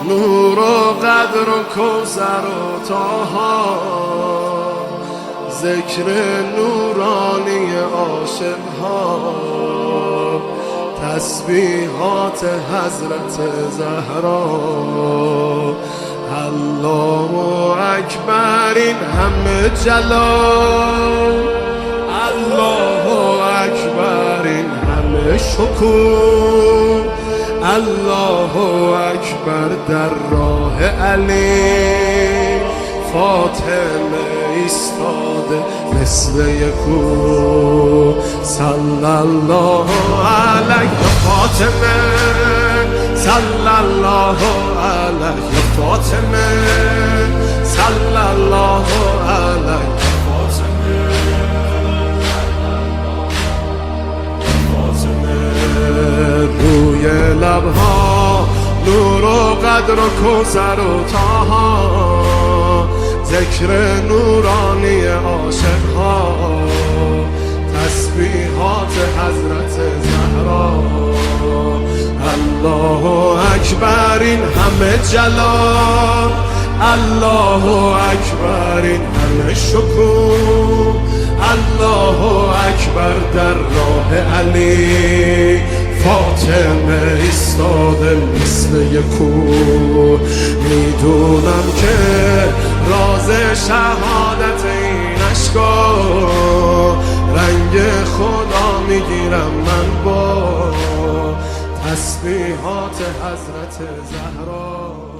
نور و قدر و کوثر و طه، ذکر نورانی عاشق‌ها، تسبیحات حضرت زهرا. الله اکبر، این همه جلال، الله اکبر، این همه شکوه، الله اکبر در راه علی. فاطمه ایستاده مثل یکو، صلی الله علیه فاطمه، صلی الله علیه فاطمه، صلی الله علیه فاطمه. روی لبها نور و قدر و کوثر و طه، ذکر نورانی عاشق‌ها، تسبیحات حضرت زهرا. الله اکبر، این همه جلال، الله اکبر، این همه شکوه، الله اکبر در راه علی. فاطمه ایستاده مثل یکو، میدونم که راز شهادت این اشکا، رنگ خدا میگیرم من با تسبیحات حضرت زهرا.